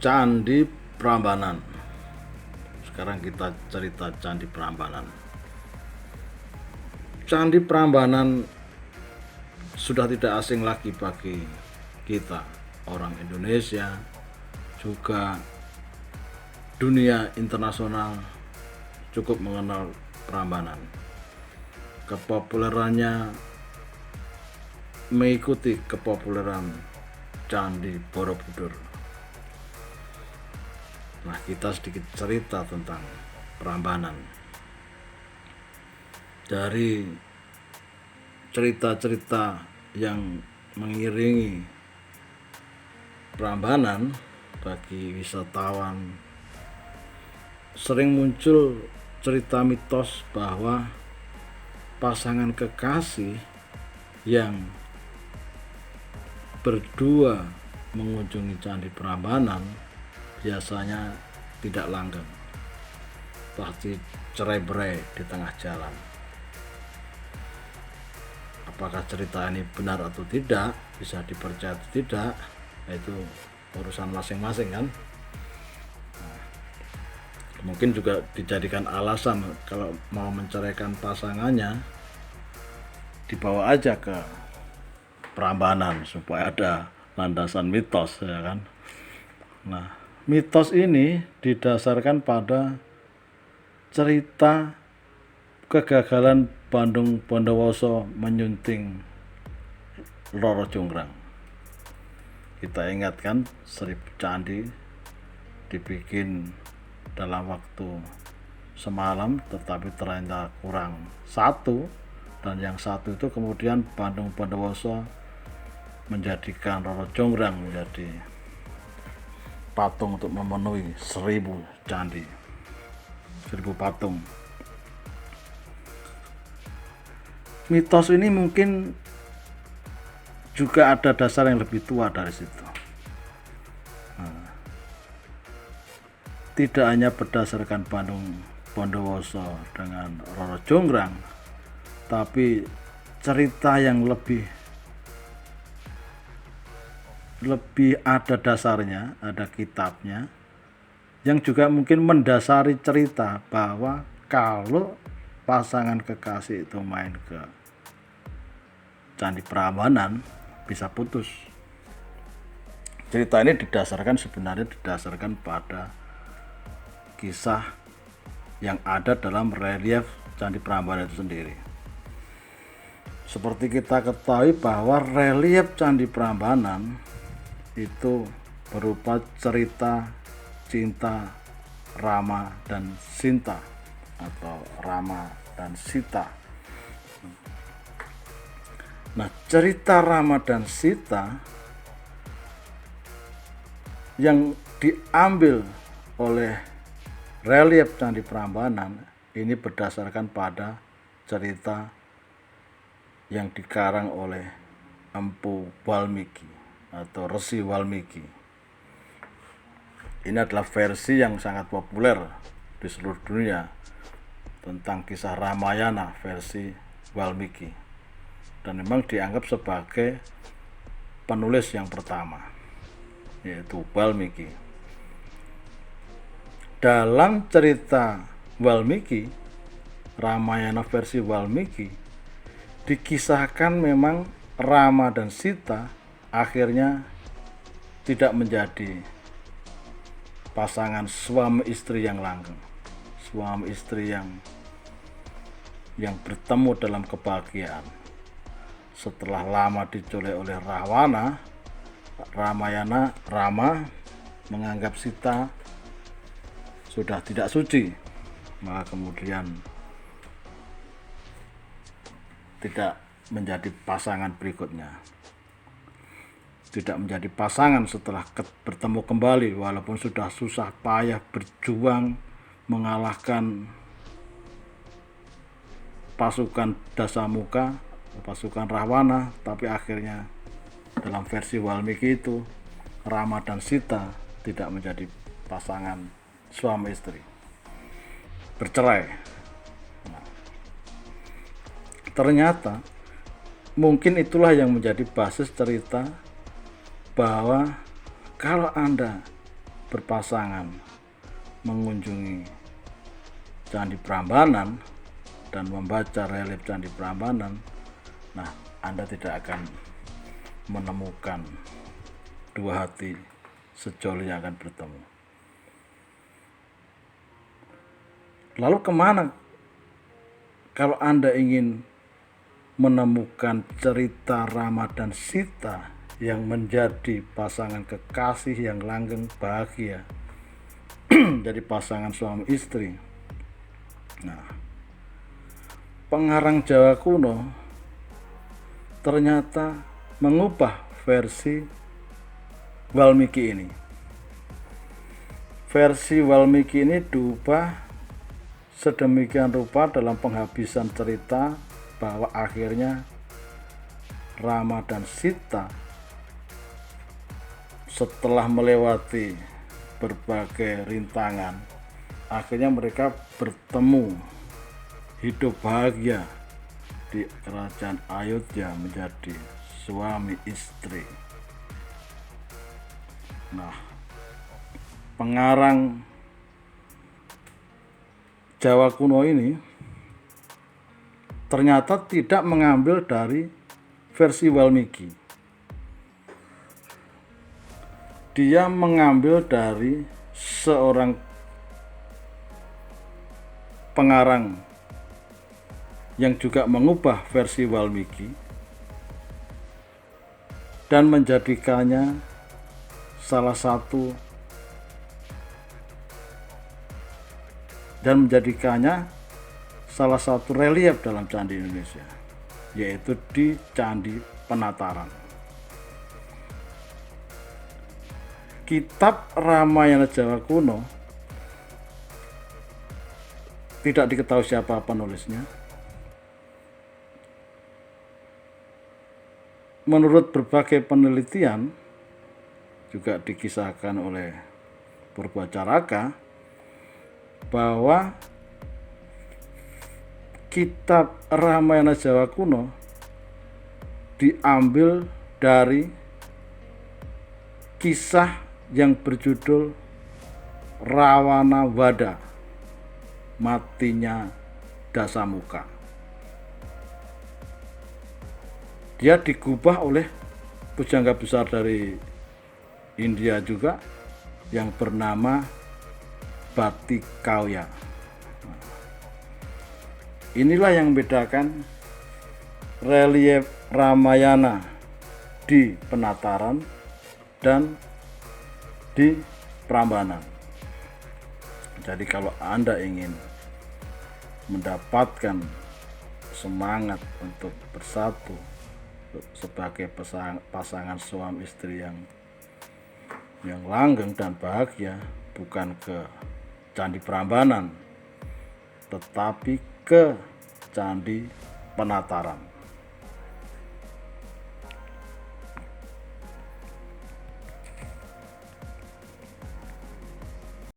Candi Prambanan. Sekarang kita cerita Candi Prambanan. Candi Prambanan sudah tidak asing lagi bagi kita orang Indonesia, juga dunia internasional cukup mengenal Prambanan. Kepopulerannya mengikuti kepopuleran Candi Borobudur. Nah, kita sedikit cerita tentang Prambanan. Dari cerita-cerita yang mengiringi Prambanan bagi wisatawan, sering muncul cerita mitos bahwa pasangan kekasih yang berdua mengunjungi Candi Prambanan biasanya tidak langgeng, pasti cerai-berai di tengah jalan. Apakah cerita ini benar atau tidak, bisa dipercaya atau tidak, itu urusan masing-masing kan. Mungkin juga dijadikan alasan kalau mau menceraikan pasangannya, dibawa aja ke Prambanan supaya ada landasan mitos, ya kan. Nah, mitos ini didasarkan pada cerita kegagalan Bandung Bondowoso menyunting Roro Jonggrang. Kita ingatkan 1000 candi dibikin dalam waktu semalam, tetapi ternyata kurang satu, dan yang satu itu kemudian Bandung Bondowoso menjadikan Roro Jonggrang menjadi patung untuk memenuhi 1000 candi, 1000 patung. Mitos ini mungkin juga ada dasar yang lebih tua dari situ. Tidak hanya berdasarkan Bandung Bondowoso dengan Roro Jonggrang, tapi cerita yang lebih ada dasarnya, ada kitabnya, yang juga mungkin mendasari cerita bahwa kalau pasangan kekasih itu main ke Candi Prambanan bisa putus. Cerita ini sebenarnya didasarkan pada kisah yang ada dalam relief Candi Prambanan itu sendiri. Seperti kita ketahui bahwa relief Candi Prambanan itu berupa cerita cinta Rama dan Sinta atau Rama dan Sita. Nah, cerita Rama dan Sita yang diambil oleh relief Candi Prambanan ini berdasarkan pada cerita yang dikarang oleh Empu Walmiki atau Resi Walmiki. Ini adalah versi yang sangat populer di seluruh dunia tentang kisah Ramayana versi Walmiki, dan memang dianggap sebagai penulis yang pertama, yaitu Walmiki. Dalam cerita Walmiki, Ramayana versi Walmiki, dikisahkan memang Rama dan Sita akhirnya tidak menjadi pasangan suami istri yang langgeng, suami istri yang bertemu dalam kebahagiaan. Setelah lama diculik oleh Rawana, Rama menganggap Sita sudah tidak suci, maka kemudian tidak menjadi pasangan berikutnya. Tidak menjadi pasangan setelah bertemu kembali, walaupun sudah susah payah berjuang mengalahkan pasukan Dasamuka, pasukan Rawana, tapi akhirnya dalam versi Walmiki itu Rama dan Sita tidak menjadi pasangan suami istri, bercerai. Nah, ternyata mungkin itulah yang menjadi basis cerita bahwa kalau Anda berpasangan mengunjungi Candi Prambanan dan membaca relief Candi Prambanan, nah Anda tidak akan menemukan dua hati sejoli yang akan bertemu. Lalu kemana kalau Anda ingin menemukan cerita Rama dan Sita yang menjadi pasangan kekasih yang langgeng bahagia, jadi pasangan suami istri? Nah, pengarang Jawa kuno ternyata mengubah versi Walmiki ini. Versi Walmiki ini diubah sedemikian rupa dalam penghabisan cerita bahwa akhirnya Rama dan Sita setelah melewati berbagai rintangan, akhirnya mereka bertemu, hidup bahagia di kerajaan Ayodhya menjadi suami istri. Nah, pengarang Jawa kuno ini ternyata tidak mengambil dari versi Walmiki. Dia mengambil dari seorang pengarang yang juga mengubah versi Walmiki dan menjadikannya salah satu relief dalam candi Indonesia, yaitu di Candi Penataran. Kitab Ramayana Jawa kuno tidak diketahui siapa penulisnya. Menurut berbagai penelitian, juga dikisahkan oleh Purbacaraka, bahwa kitab Ramayana Jawa kuno diambil dari kisah yang berjudul Rawana Wada, matinya Dasamuka. Dia digubah oleh pujangga besar dari India juga yang bernama Bhattikauya. Inilah yang membedakan relief Ramayana di Penataran dan di Prambanan. Jadi kalau Anda ingin mendapatkan semangat untuk bersatu sebagai pasangan suami istri yang langgeng dan bahagia, bukan ke Candi Prambanan, tetapi ke Candi Penataran.